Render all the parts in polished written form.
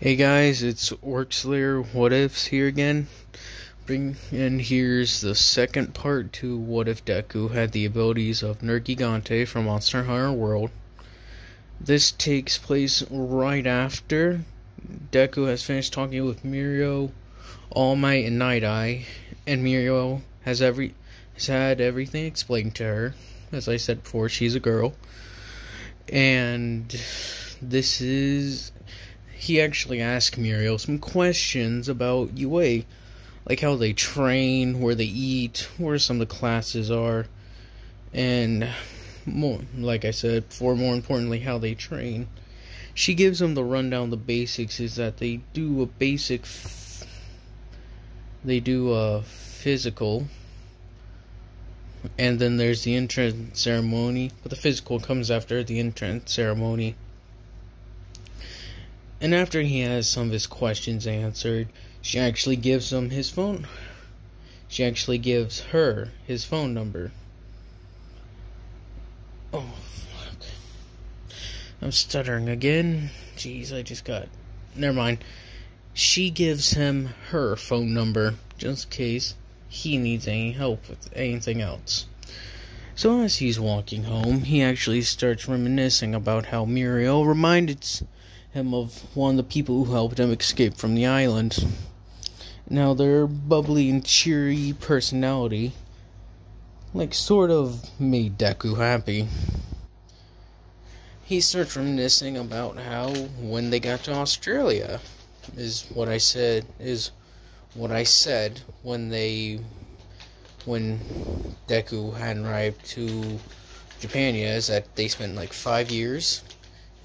Hey guys, it's Orkslayer What Ifs here again. And here's the second part to What If Deku had the abilities of Nerrgegante from Monster Hunter World. This takes place right after Deku has finished talking with Mirio, All Might, and Night Eye, and Mirio has had everything explained to her. As I said before, she's a girl. And this is he actually asked Muriel some questions about UA, like how they train, where they eat, where some of the classes are, and more, like I said before, more importantly, how they train. She gives them the rundown. The basics is that they do a physical, and then there's the entrance ceremony, but the physical comes after the entrance ceremony. And after he has some of his questions answered, she actually gives him his phone. She actually gives her his phone number. Oh, fuck. I'm stuttering again. Jeez, Never mind. She gives him her phone number, just in case he needs any help with anything else. So as he's walking home, he actually starts reminiscing about how Muriel reminded him of one of the people who helped him escape from the island. Now their bubbly and cheery personality, sort of made Deku happy. He starts reminiscing about how when they got to Australia, is what I said when Deku had arrived to Japan, is that they spent 5 years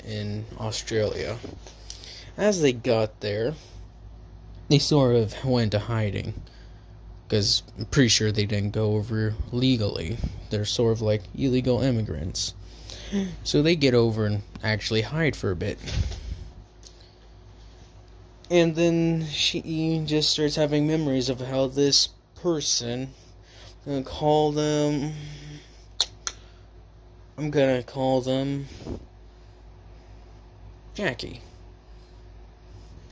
in Australia. As they got there, they sort of went to hiding, because I'm pretty sure they didn't go over legally. They're sort of like illegal immigrants. So they get over and actually hide for a bit. And then she just starts having memories of how this person, I'm gonna call them Jackie.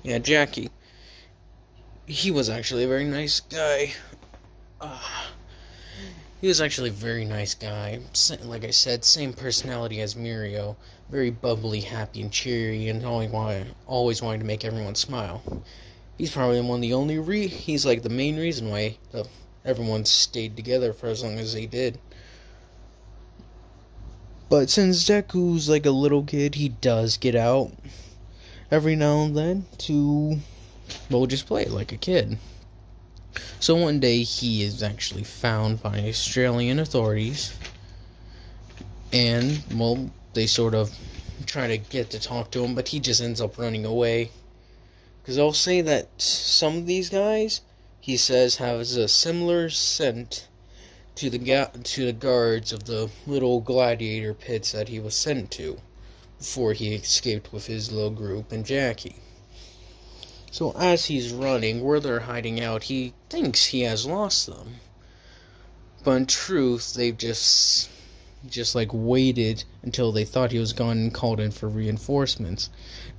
Yeah, Jackie. He was actually a very nice guy. He was actually a very nice guy. Like I said, same personality as Mirio. Very bubbly, happy, and cheery, and always wanting to make everyone smile. He's probably he's the main reason why everyone stayed together for as long as they did. But since Deku's like a little kid, he does get out every now and then to, just play like a kid. So one day he is actually found by Australian authorities, and, they sort of try to get to talk to him, but he just ends up running away. Because I'll say that some of these guys, he says, have a similar scent to the guards of the little gladiator pits that he was sent to before he escaped with his little group and Jackie. So as he's running, where they're hiding out, he thinks he has lost them. But in truth, they've just waited until they thought he was gone and called in for reinforcements.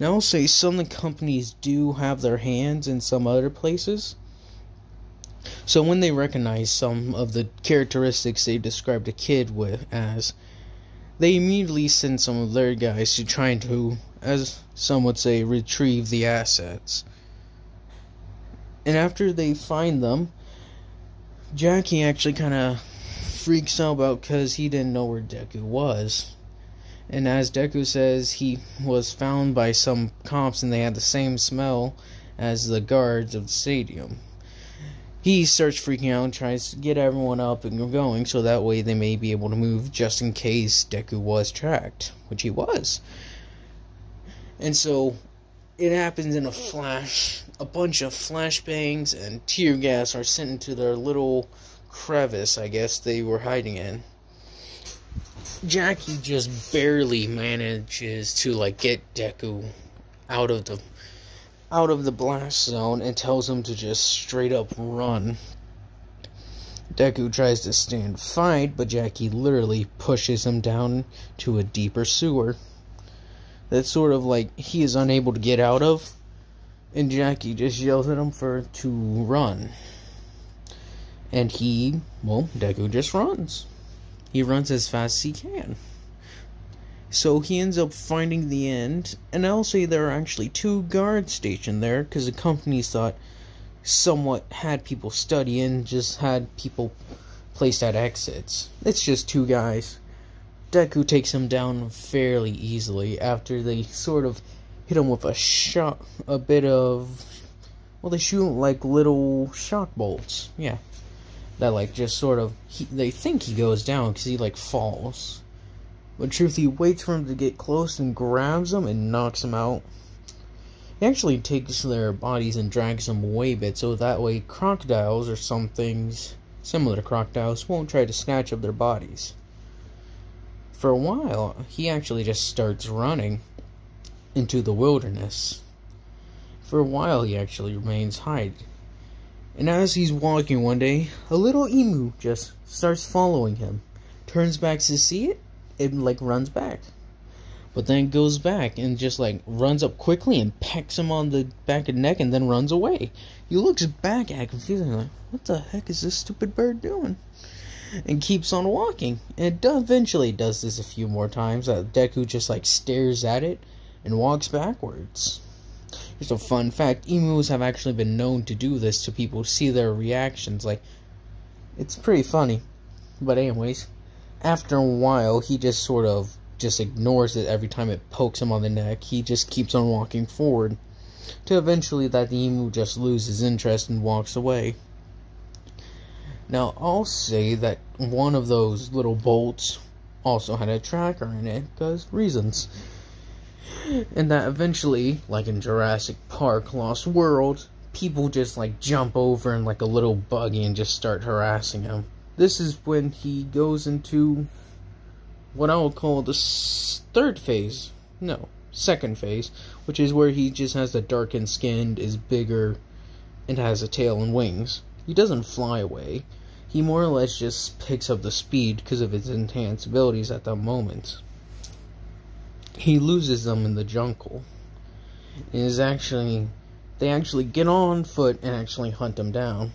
Now I'll say some of the companies do have their hands in some other places. So when they recognize some of the characteristics they described a kid as, they immediately send some of their guys to try to, as some would say, retrieve the assets. And after they find them, Jackie actually kind of freaks out because he didn't know where Deku was. And as Deku says, he was found by some cops and they had the same smell as the guards of the stadium. He starts freaking out and tries to get everyone up and going so that way they may be able to move just in case Deku was tracked, which he was. And so it happens in a flash. A bunch of flashbangs and tear gas are sent into their little crevice, I guess, they were hiding in. Jackie just barely manages to get Deku out of the blast zone and tells him to just straight up run. Deku tries to stand fight, but Jackie literally pushes him down to a deeper sewer. That's sort of he is unable to get out of. And Jackie just yells at him to run. And Deku just runs. He runs as fast as he can. So he ends up finding the end, and I'll say there are actually 2 guards stationed there, because the company thought somewhat had people study and just had people placed at exits. It's just 2 guys. Deku takes him down fairly easily after they sort of hit him with they shoot like little shock bolts. Yeah. That like just sort of, they think he goes down because he like falls. But truth, he waits for him to get close and grabs him and knocks him out. He actually takes their bodies and drags them away a bit, so that way crocodiles or some things similar to crocodiles won't try to snatch up their bodies. For a while, he actually just starts running into the wilderness. For a while, he actually remains hide. And as he's walking one day, a little emu just starts following him. Turns back to see it, like runs back. But then goes back and just like runs up quickly and pecks him on the back of the neck and then runs away. He looks back at confused like, what the heck is this stupid bird doing? And keeps on walking. And it eventually does this a few more times. Deku just like stares at it and walks backwards. Here's a fun fact. Emus have actually been known to do this to people, see their reactions. Like, it's pretty funny. But anyways, after a while, he just sort of just ignores it every time it pokes him on the neck. He just keeps on walking forward. To eventually that the emu just loses interest and walks away. Now, I'll say that one of those little bolts also had a tracker in it, because reasons. And that eventually, like in Jurassic Park Lost World, people just like jump over in like a little buggy and just start harassing him. This is when he goes into what I would call the second phase, which is where he just has the darkened skin, is bigger, and has a tail and wings. He doesn't fly away. He more or less just picks up the speed because of his enhanced abilities at that moment. He loses them in the jungle. They actually get on foot and actually hunt him down.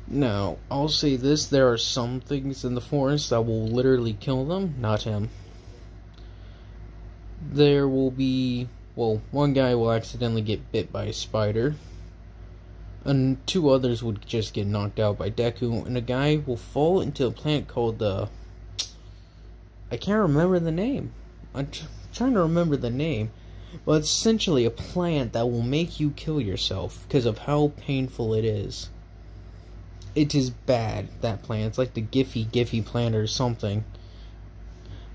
Now, I'll say this, there are some things in the forest that will literally kill them, not him. There will be, one guy will accidentally get bit by a spider, and 2 others would just get knocked out by Deku, and a guy will fall into a plant called I can't remember the name. I'm trying to remember the name, but it's essentially a plant that will make you kill yourself because of how painful it is. It is bad, that plant. It's like the Giphy plant or something.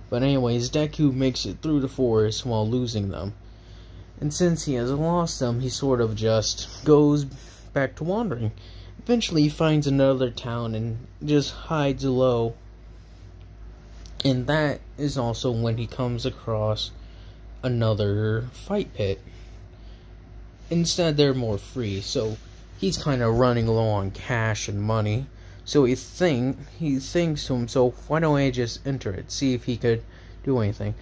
But anyways, Deku makes it through the forest while losing them. And since he has lost them, he sort of just goes back to wandering. Eventually he finds another town and just hides low. And that is also when he comes across another fight pit. Instead, they're more free, so he's kind of running low on cash and money. So he thinks to himself, why don't I just enter it, see if he could do anything.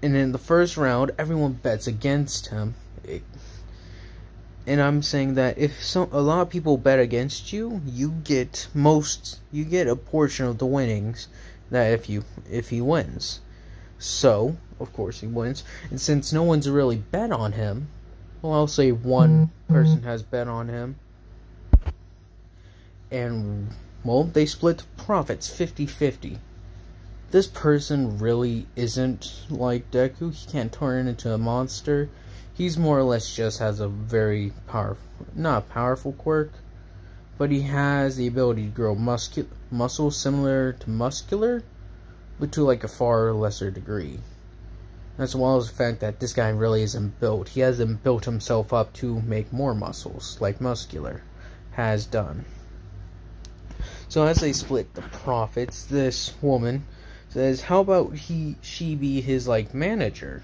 And in the first round, everyone bets against him. And I'm saying that if a lot of people bet against you, you get a portion of the winnings. That if he wins. So, of course he wins. And since no one's really bet on him, well, I'll say one person has bet on him. And, they split the profits 50-50. This person really isn't like Deku. He can't turn into a monster. He's more or less just has a very not powerful quirk, but he has the ability to grow muscle similar to muscular, but to like a far lesser degree. As well as the fact that this guy really isn't built. He hasn't built himself up to make more muscles, like muscular has done. So as they split the profits, this woman says, how about she be his like manager?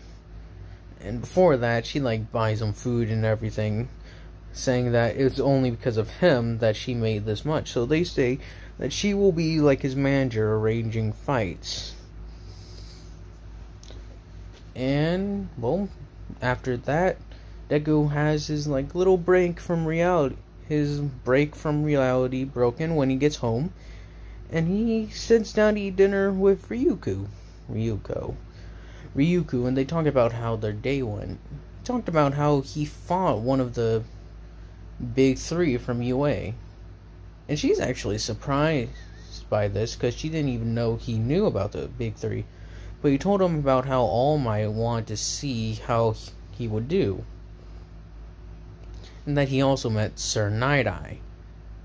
And before that, she like buys him food and everything, saying that it's only because of him that she made this much. So they say that she will be like his manager, arranging fights. And after that, Deku has his like little break from reality. His break from reality broken when he gets home, and he sits down to eat dinner with Ryuko, and they talk about how their day went. Talked about how he fought one of the big three from UA, and she's actually surprised by this because she didn't even know he knew about the big three. But he told him about how All Might wanted to see how he would do, and that he also met Sir Night-Eye.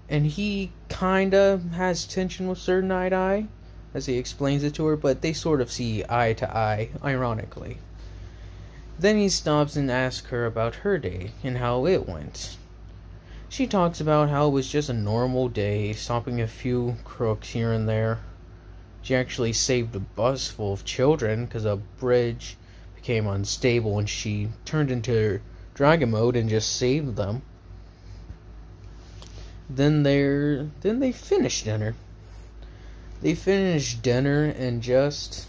And he kinda has tension with Sir Night-Eye, as he explains it to her, but they sort of see eye to eye, ironically. Then he stops and asks her about her day, and how it went. She talks about how it was just a normal day, stopping a few crooks here and there. She actually saved a bus full of children, because a bridge became unstable, and she turned into Dragon Mode and just saved them. Then they finish dinner. They finish dinner and just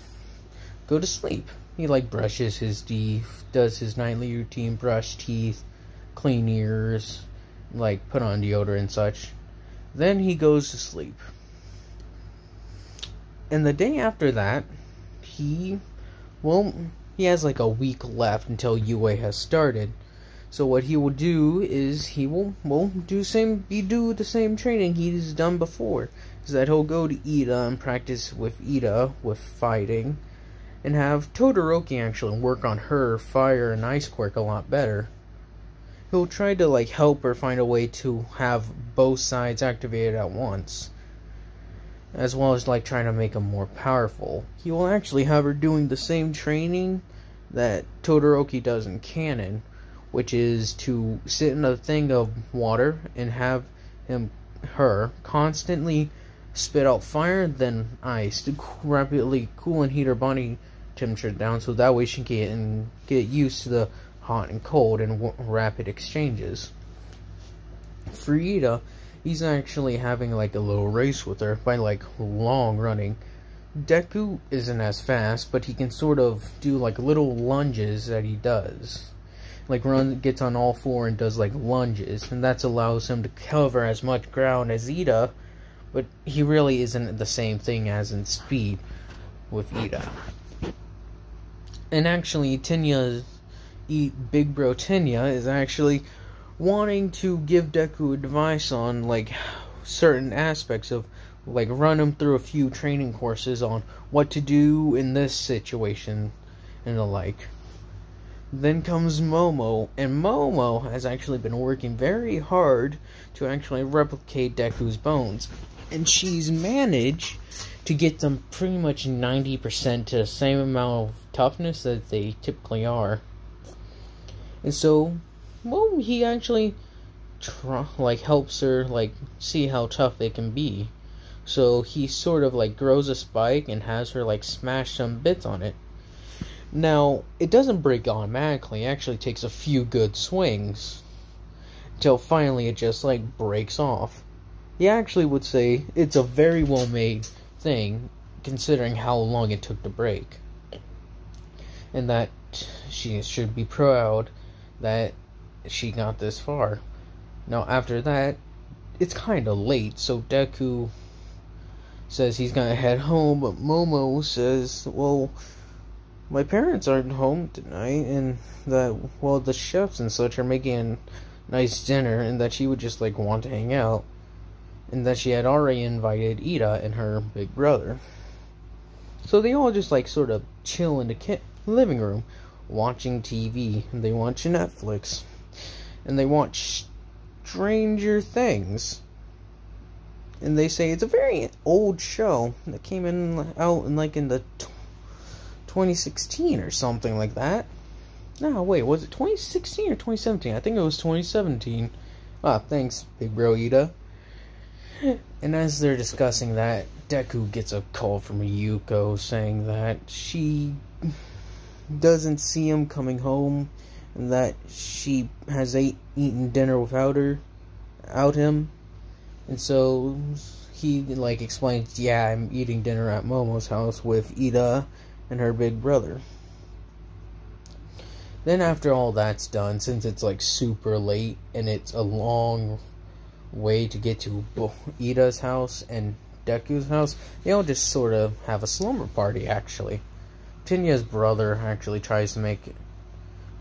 go to sleep. He like brushes his teeth, does his nightly routine, brush teeth, clean ears, like put on deodorant and such. Then he goes to sleep. And the day after that, he has like a week left until UA has started. So what he will do is he will do the same training he's done before. Is that he'll go to Ida and practice with Ida with fighting, and have Todoroki actually work on her fire and ice quirk a lot better. He'll try to like help her find a way to have both sides activated at once, as well as like trying to make them more powerful. He will actually have her doing the same training that Todoroki does in canon, which is to sit in a thing of water and have her constantly spit out fire, then ice, to rapidly cool and heat her body temperature down, so that way she can get used to the hot and cold and rapid exchanges. For Ida, he's actually having like a little race with her by like long running. Deku isn't as fast, but he can sort of do like little lunges that he does. Like gets on all four and does like lunges, and that allows him to cover as much ground as Ida, but he really isn't the same thing as in speed with Ida. And actually, Big Bro Tenya is actually wanting to give Deku advice on like certain aspects of like run him through a few training courses on what to do in this situation and the like. Then comes Momo, and Momo has actually been working very hard to actually replicate Deku's bones. And she's managed to get them pretty much 90% to the same amount of toughness that they typically are. And so, he actually helps her like see how tough they can be. So he sort of like grows a spike and has her like smash some bits on it. Now, it doesn't break automatically, it actually takes a few good swings, until finally it just, like, breaks off. He actually would say it's a very well-made thing, considering how long it took to break. And that she should be proud that she got this far. Now, after that, it's kinda late, so Deku says he's gonna head home, but Momo says, well, my parents aren't home tonight, and that, well, the chefs and such are making a nice dinner, and that she would just, like, want to hang out, and that she had already invited Ida and her big brother. So they all just, like, sort of chill in the living room, watching TV, and they watch Netflix, and they watch Stranger Things. And they say it's a very old show that came out in, like, in the 2016 or something like that. No, wait, was it 2016 or 2017? I think it was 2017. Ah, thanks, Big Bro Ida. And as they're discussing that, Deku gets a call from Yuko saying that she doesn't see him coming home, and that she has eaten dinner without him. And so he, like, explains, yeah, I'm eating dinner at Momo's house with Ida and her big brother. Then after all that's done, since it's like super late and it's a long way to get to Ida's house and Deku's house, they all just sort of have a slumber party, actually. Tinya's brother actually tries to make it.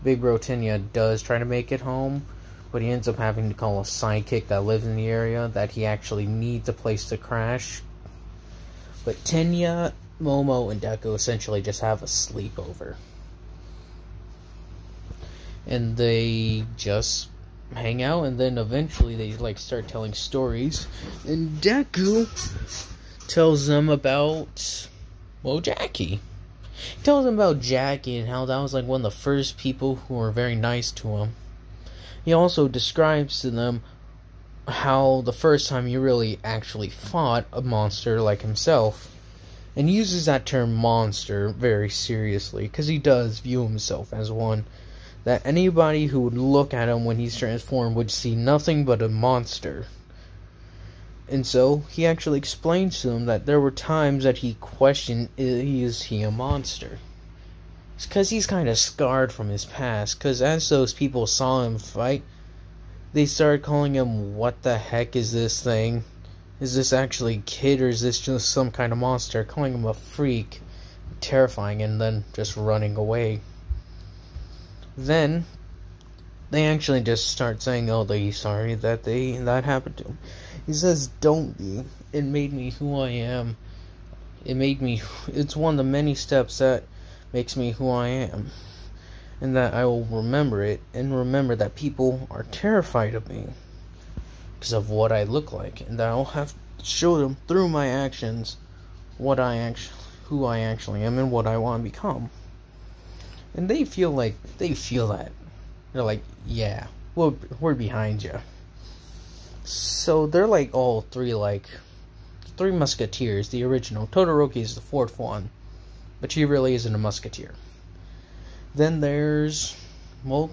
Big Bro Tinya does try to make it home, but he ends up having to call a sidekick that lives in the area that he actually needs a place to crash. But Tinya, Momo, and Deku essentially just have a sleepover. And they just hang out, and then eventually they like start telling stories. And Deku tells them about, well, Jackie. He tells them about Jackie and how that was like one of the first people who were very nice to him. He also describes to them how the first time he really actually fought a monster like himself. And he uses that term monster very seriously, because he does view himself as one. That anybody who would look at him when he's transformed would see nothing but a monster. And so, he actually explains to them that there were times that he questioned, is he a monster? It's because he's kind of scarred from his past, because as those people saw him fight, they started calling him, what the heck is this thing? Is this actually a kid, or is this just some kind of monster? Calling him a freak, terrifying, and then just running away. Then, they actually just start saying, oh, they're sorry that happened to him. He says, don't be. It made me who I am. It's one of the many steps that makes me who I am. And that I will remember it, and remember that people are terrified of me because of what I look like. And that I'll have to show them through my actions who I actually am and what I want to become. And they feel that. They're like, yeah, we're behind you. So they're like all three, like, three musketeers, the original. Todoroki is the fourth one, but she really isn't a musketeer. Then there's, well,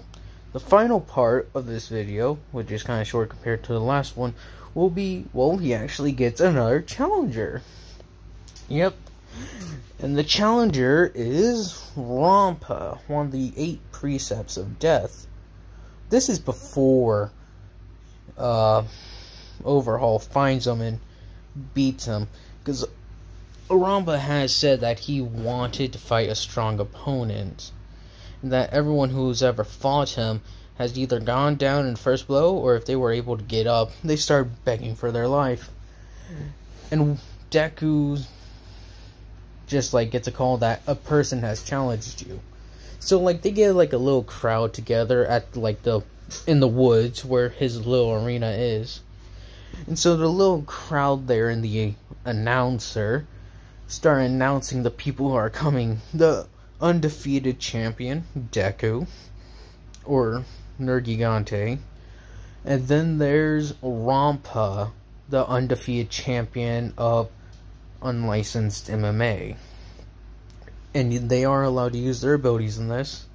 the final part of this video, which is kind of short compared to the last one, will be, well, he actually gets another challenger. Yep. And the challenger is Rampa, one of the 8 precepts of death. This is before Overhaul finds him and beats him, because Rampa has said that he wanted to fight a strong opponent, and that everyone who's ever fought him has either gone down in the first blow, or if they were able to get up, they start begging for their life. And Deku just like gets a call that a person has challenged you. So like they get like a little crowd together at like in the woods where his little arena is. And so the little crowd there and the announcer start announcing the people who are coming. The undefeated champion, Deku, or Nerrgegante. And then there's Rampa, the undefeated champion of unlicensed MMA. And they are allowed to use their abilities in this.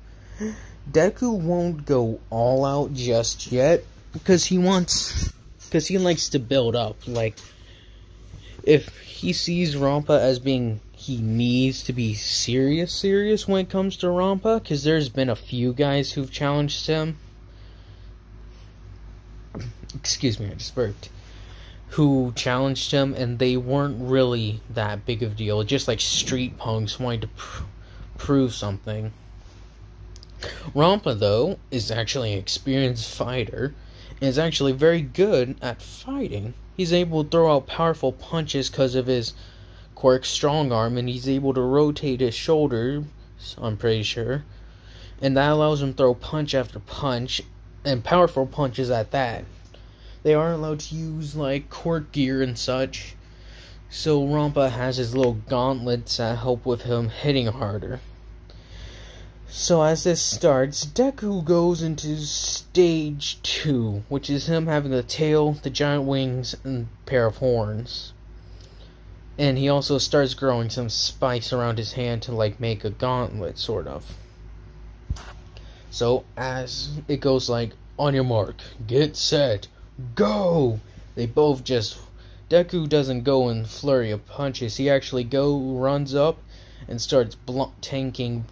Deku won't go all out just yet, because he likes to build up. Like, if he sees Rampa as being, he needs to be serious when it comes to Rampa, because there's been a few guys who've challenged him. Excuse me, I just burped. Who challenged him, and they weren't really that big of a deal. Just like street punks wanting to prove something. Rampa, though, is actually an experienced fighter, and is actually very good at fighting. He's able to throw out powerful punches because of his quirk strong arm, and he's able to rotate his shoulders, I'm pretty sure. And that allows him to throw punch after punch, and powerful punches at that. They are allowed to use, like, quirk gear and such. So Rampa has his little gauntlets that help with him hitting harder. So as this starts, Deku goes into stage 2, which is him having the tail, the giant wings, and a pair of horns. And he also starts growing some spikes around his hand to, like, make a gauntlet, sort of. So as it goes like, on your mark, get set, go! They both just... Deku doesn't go in flurry of punches. He actually runs up and starts tanking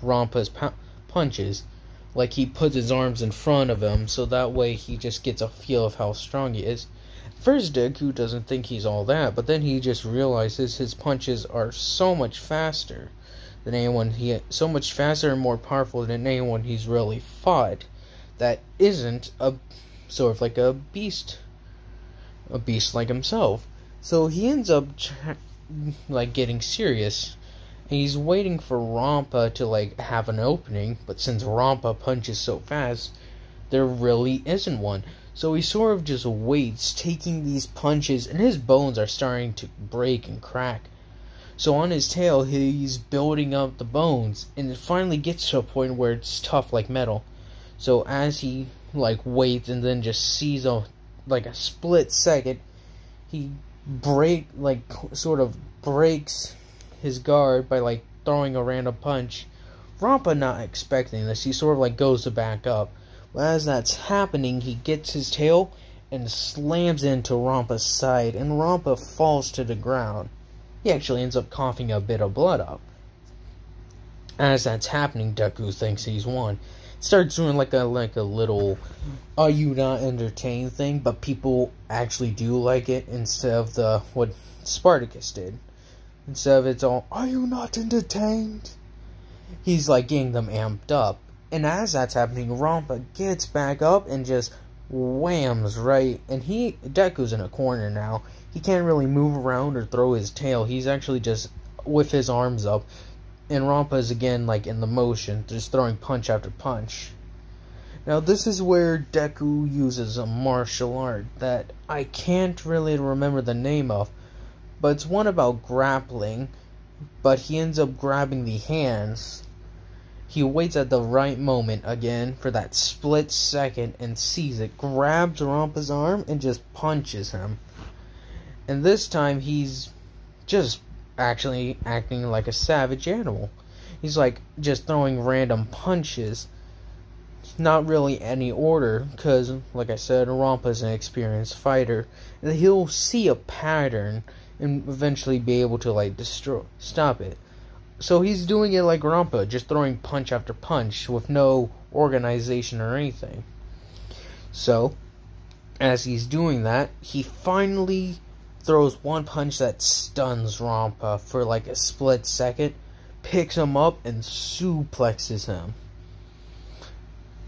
Rampa's punches. Like, he puts his arms in front of him, so that way he just gets a feel of how strong he is. First, Deku doesn't think he's all that, but then he just realizes his punches are so much faster than anyone so much faster and more powerful than anyone he's really fought that isn't a sort of like a beast like himself. So he ends up like getting serious, and he's waiting for Rampa to like have an opening, but since Rampa punches so fast, there really isn't one. So he sort of just waits, taking these punches, and his bones are starting to break and crack. So on his tail, he's building up the bones, and it finally gets to a point where it's tough like metal. So as he like waits and then just sees a split second, he sort of breaks his guard by like throwing a random punch. Rampa not expecting this, he sort of like goes to back up. But as that's happening, he gets his tail and slams into Rampa's side, and Rampa falls to the ground. He actually ends up coughing a bit of blood up. As that's happening, Deku thinks he's won. Starts doing like a little "Are you not entertained?" thing, but people actually do like it instead of what Spartacus did. Instead of it's all "Are you not entertained?" He's like getting them amped up. And as that's happening, Rampa gets back up and just whams right. And Deku's in a corner now. He can't really move around or throw his tail. He's actually just with his arms up. And Rampa's again like in the motion, just throwing punch after punch. Now this is where Deku uses a martial art that I can't really remember the name of. But it's one about grappling. But he ends up grabbing the hands. He waits at the right moment again for that split second and sees it, grabs Rampa's arm and just punches him. And this time he's just actually acting like a savage animal. He's like just throwing random punches. Not really any order, because like I said, Rampa's an experienced fighter. And he'll see a pattern and eventually be able to like stop it. So he's doing it like Rampa, just throwing punch after punch with no organization or anything. So, as he's doing that, he finally throws one punch that stuns Rampa for like a split second, picks him up and suplexes him.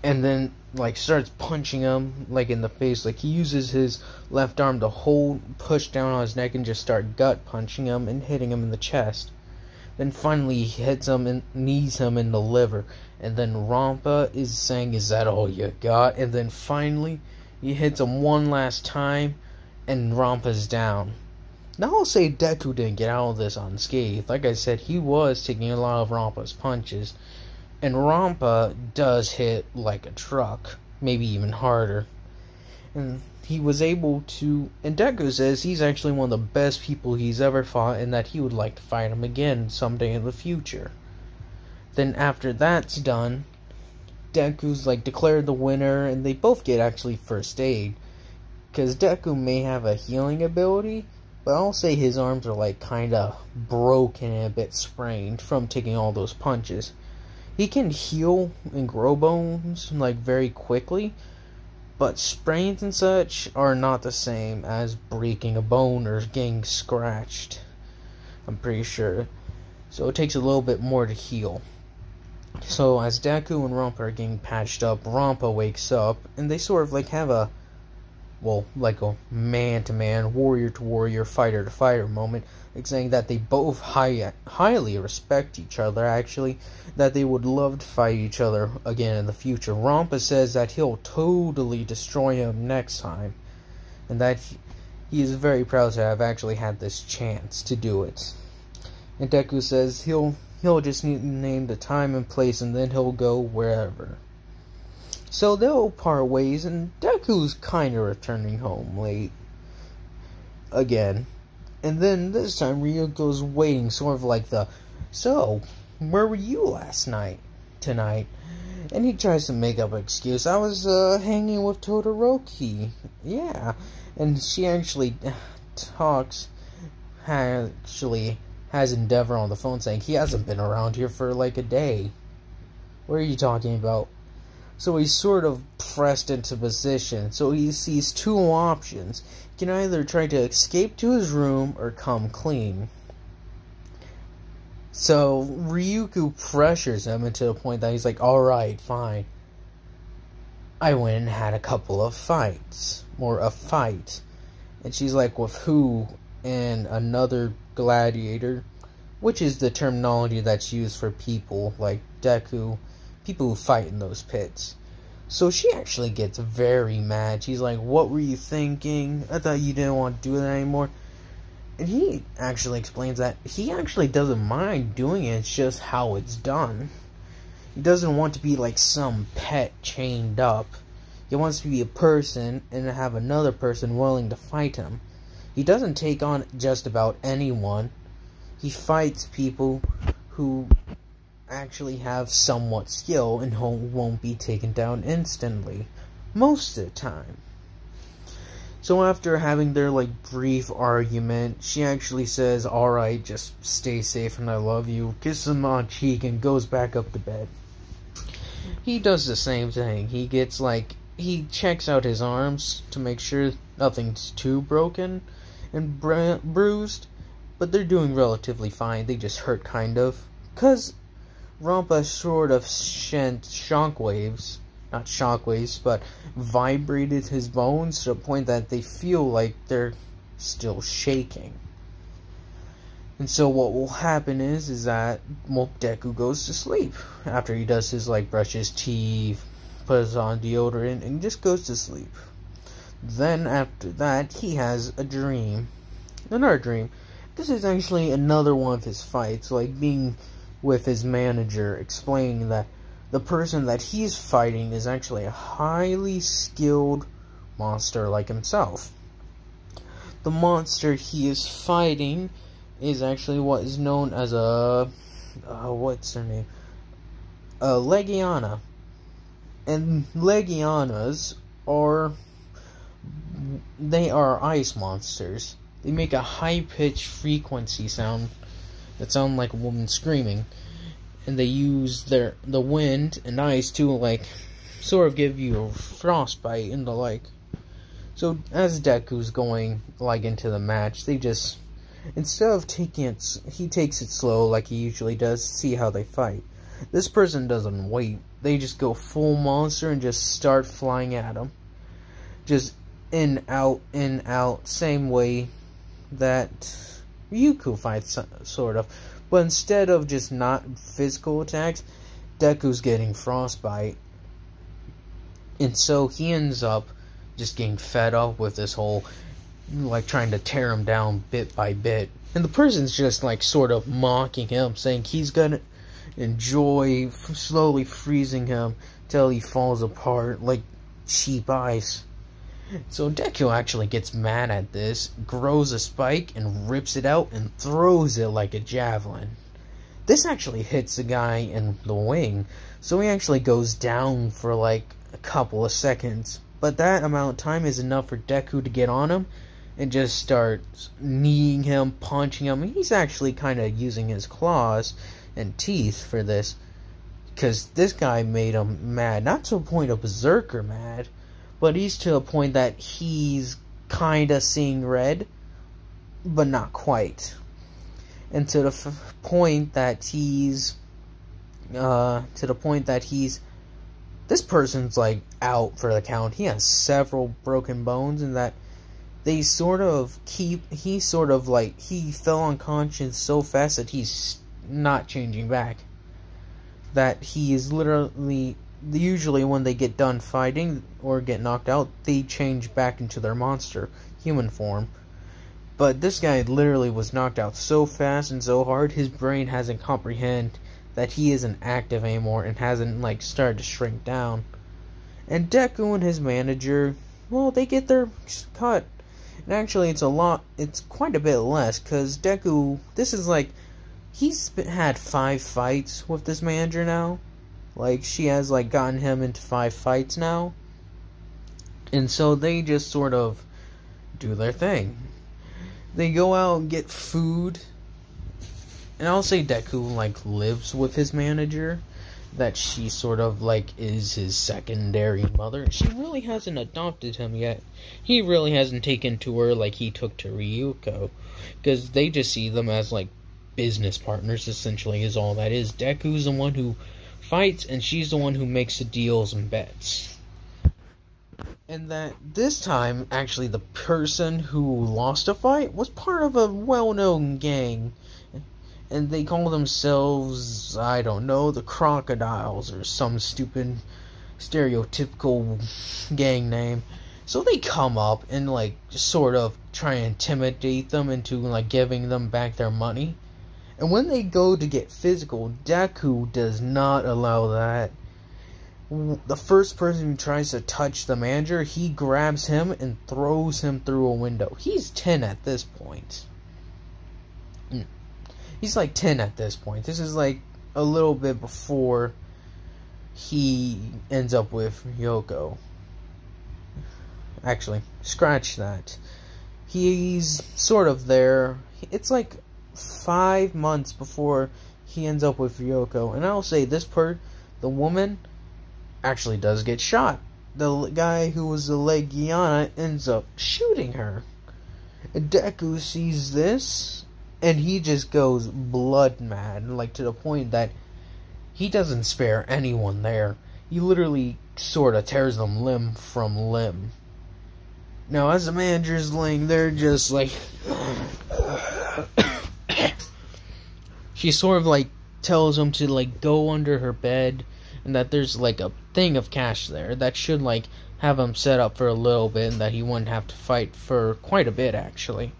And then like starts punching him like in the face. Like he uses his left arm to push down on his neck and just start gut punching him and hitting him in the chest. Then finally he hits him and knees him in the liver. And then Rampa is saying, "Is that all you got?" And then finally he hits him one last time and Rampa's down. Now I'll say Deku didn't get out of this unscathed. Like I said, he was taking a lot of Rampa's punches. And Rampa does hit like a truck. Maybe even harder. And he was able to, and Deku says he's actually one of the best people he's ever fought, and that he would like to fight him again someday in the future. Then after that's done, Deku's like declared the winner, and they both get actually first aid. Because Deku may have a healing ability, but I'll say his arms are like kinda broken and a bit sprained from taking all those punches. He can heal and grow bones like very quickly, but sprains and such are not the same as breaking a bone or getting scratched. I'm pretty sure. So it takes a little bit more to heal. So as Deku and Rampa are getting patched up, Rampa wakes up, and they sort of like have a man-to-man, warrior-to-warrior, fighter-to-fighter moment, like saying that they both highly respect each other, actually, that they would love to fight each other again in the future. Rampa says that he'll totally destroy him next time, and that he is very proud to have actually had this chance to do it. And Deku says he'll just need to name the time and place, and then he'll go wherever. So they'll part ways, and Deku's kinda returning home late again. And then this time Ryuko's waiting, sort of like "So, where were you tonight? And he tries to make up an excuse. "I was hanging with Todoroki." Yeah. And she actually has Endeavor on the phone saying he hasn't been around here for like a day. What are you talking about? So he's sort of pressed into position. So he sees two options. He can either try to escape to his room or come clean. So Ryuko pressures him into the point that he's like, alright, fine. I went and had a couple of fights. Or a fight. And she's like, with who? And another gladiator. Which is the terminology that's used for people like Deku. People who fight in those pits. So she actually gets very mad. She's like, what were you thinking? I thought you didn't want to do that anymore. And he actually explains that he actually doesn't mind doing it. It's just how it's done. He doesn't want to be like some pet chained up. He wants to be a person and have another person willing to fight him. He doesn't take on just about anyone. He fights people who actually have somewhat skill and won't be taken down instantly most of the time. So after having their like brief argument, she actually says, alright, just stay safe and I love you, kisses him on cheek and goes back up to bed. He does the same thing. He gets like, he checks out his arms to make sure nothing's too broken and bruised, but they're doing relatively fine. They just hurt kind of, cause Rampa sort of sent shockwaves, not shockwaves, but vibrated his bones to the point that they feel like they're still shaking. And so what will happen is that Deku goes to sleep after he does his like brush his teeth, puts on deodorant, and just goes to sleep. Then after that, he has a dream, another dream. This is actually another one of his fights, like being with his manager, explaining that the person that he's fighting is actually a highly skilled monster like himself. The monster he is fighting is actually what is known as a what's her name? A Legiana. And Legianas are ice monsters. They make a high-pitched frequency sound that sound like a woman screaming, and they use the wind and ice to like sort of give you a frostbite and the like. So as Deku's going like into the match, they just, instead of taking it, he takes it slow like he usually does, see how they fight. This person doesn't wait. They just go full monster and just start flying at him. Just in, out, same way that Ryuko fights, sort of. But instead of just not physical attacks, Deku's getting frostbite. And so he ends up just getting fed up with this whole, like, trying to tear him down bit by bit. And the person's just, like, sort of mocking him, saying he's gonna enjoy slowly freezing him till he falls apart like cheap ice. So Deku actually gets mad at this, grows a spike and rips it out and throws it like a javelin. This actually hits the guy in the wing, so he actually goes down for like a couple of seconds. But that amount of time is enough for Deku to get on him and just start kneeing him, punching him. He's actually kind of using his claws and teeth for this, because this guy made him mad. Not to a point of berserker mad, but he's to a point that he's kind of seeing red, but not quite. And to the point that he's, this person's like out for the count. He has several broken bones, and that they sort of he fell unconscious so fast that he's not changing back. That he is literally, usually when they get done fighting or get knocked out, they change back into their monster human form. But this guy literally was knocked out so fast and so hard, his brain hasn't comprehended that he isn't active anymore and hasn't like started to shrink down. And Deku and his manager, well, they get their cut. And actually it's quite a bit less, because Deku, this is like, he's had 5 fights with this manager now. Like, she has, like, gotten him into 5 fights now. And so they just sort of do their thing. They go out and get food. And I'll say Deku, like, lives with his manager. that she sort of like is his secondary mother. She really hasn't adopted him yet. He really hasn't taken to her like he took to Ryuko, because they just see them as like business partners, essentially, is all that is. Deku's the one who fights, and she's the one who makes the deals and bets. And that this time, actually, the person who lost a fight was part of a well-known gang. And they call themselves, I don't know, the Crocodiles, or some stupid stereotypical gang name. So they come up and, like, sort of try and intimidate them into, like, giving them back their money. And when they go to get physical, Deku does not allow that. The first person who tries to touch the manager, he grabs him and throws him through a window. He's 10 at this point. He's like 10 at this point. This is like a little bit before he ends up with Yoko. Actually, scratch that. He's sort of there. It's like 5 months before he ends up with Yoko. And I'll say this the woman actually does get shot. The guy who was the Legiana ends up shooting her. And Deku sees this, and he just goes blood mad, like to the point that he doesn't spare anyone there. He literally sort of tears them limb from limb. Now, as the manager's laying there, just like she sort of like tells him to like go under her bed, and that there's like a thing of cash there that should like have him set up for a little bit, and that he wouldn't have to fight for quite a bit actually.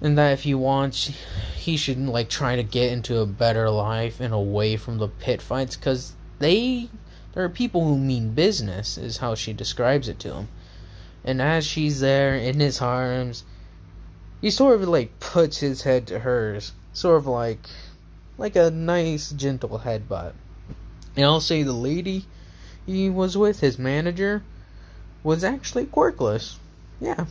And that if he wants, he should like try to get into a better life and away from the pit fights, because there are people who mean business, is how she describes it to him. And as she's there in his arms, he sort of like puts his head to hers, sort of like a nice gentle headbutt. And I'll say the lady he was with, his manager, was actually quirkless. Yeah.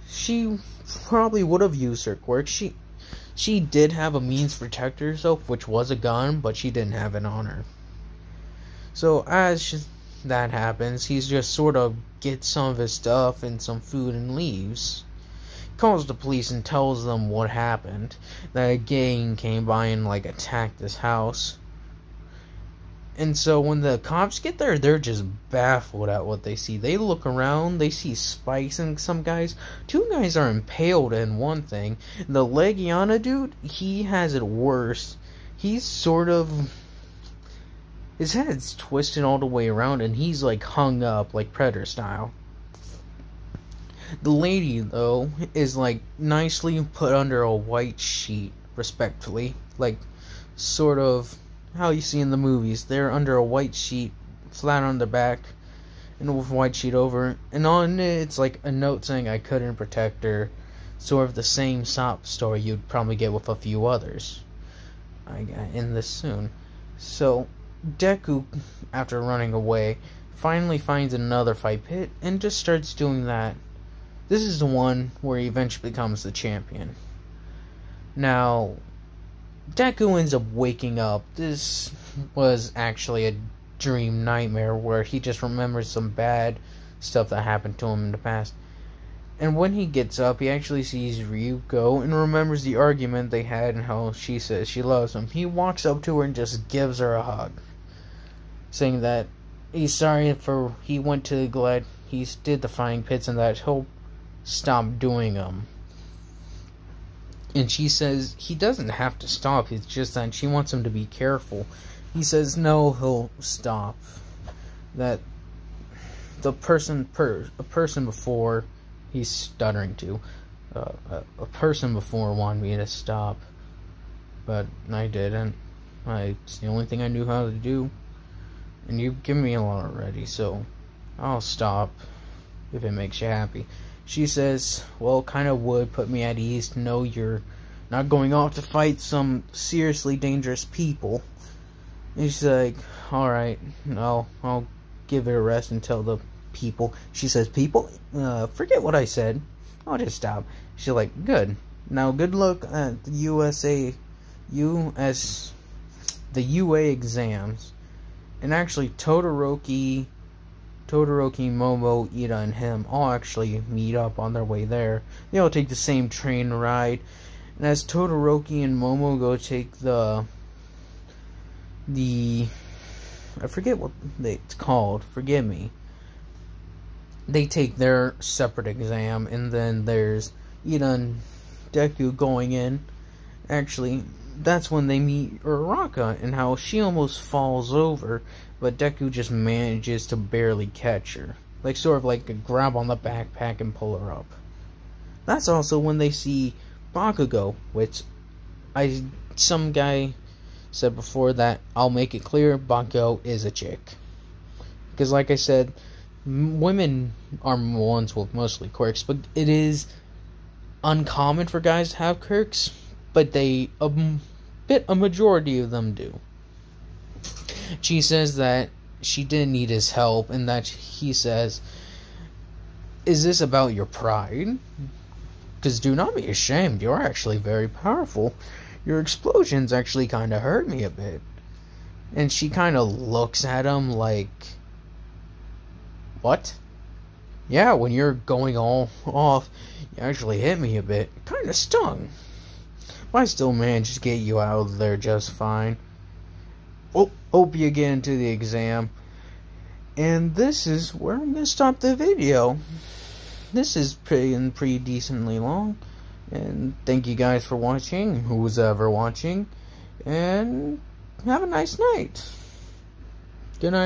She probably would have used her quirk. She did have a means to protect herself, which was a gun, but she didn't have it on her. So as that happens, he's just sort of gets some of his stuff and some food and leaves. He calls the police and tells them what happened. That a gang came by and like attacked this house. And so when the cops get there, they're just baffled at what they see. They look around, they see spikes in some guys. 2 guys are impaled in one thing. The Legiana dude, he has it worse. He's sort of... his head's twisted all the way around, and he's like hung up like Predator style. The lady, though, is like nicely put under a white sheet, respectfully. Like, sort of how you see in the movies. They're under a white sheet, flat on their back, and with a white sheet over. And on it, it's like a note saying, "I couldn't protect her." Sort of the same sob story you'd probably get with a few others. I end this soon. So, Deku, after running away, finally finds another fight pit, and just starts doing that. This is the one where he eventually becomes the champion. Now, Deku ends up waking up. This was actually a dream nightmare where he just remembers some bad stuff that happened to him in the past. And when he gets up, he actually sees Ryuko and remembers the argument they had and how she says she loves him. He walks up to her and just gives her a hug, saying that he's sorry for he went to Glad, he did the flying pits, and that he'll stop doing them. And she says he doesn't have to stop, it's just that she wants him to be careful. He says no, he'll stop. That the person before, he's stuttering to, a person before wanted me to stop, but I didn't. It's the only thing I knew how to do, and you've given me a lot already, so I'll stop if it makes you happy. She says, well, kinda would put me at ease to know you're not going off to fight some seriously dangerous people. And she's like, alright, I'll give it a rest and tell the people. She says, people? Forget what I said. I'll just stop. She's like, good. Now, good luck at the the UA exams, and actually Todoroki, Momo, Ida, and him all actually meet up on their way there. They all take the same train ride, and as Todoroki and Momo go take the I forget what it's called, forgive me. They take their separate exam, and then there's Ida and Deku going in. Actually, that's when they meet Uraraka, and how she almost falls over, but Deku just manages to barely catch her. Like, sort of like a grab on the backpack and pull her up. That's also when they see Bakugo, which some guy said before that I'll make it clear, Bakugo is a chick. Because like I said, women are ones with mostly quirks, but it is uncommon for guys to have quirks, but a majority of them do. She says that she didn't need his help, and that he says, "Is this about your pride? Because do not be ashamed, you're actually very powerful. Your explosions actually kind of hurt me a bit." And she kind of looks at him like, "What? Yeah, when you're going all off, you actually hit me a bit. It kind of stung. But I still managed to get you out of there just fine. Well, hope you get into the exam." And this is where I'm going to stop the video. This is pretty decently long. And thank you guys for watching, who's ever watching. And have a nice night. Good night.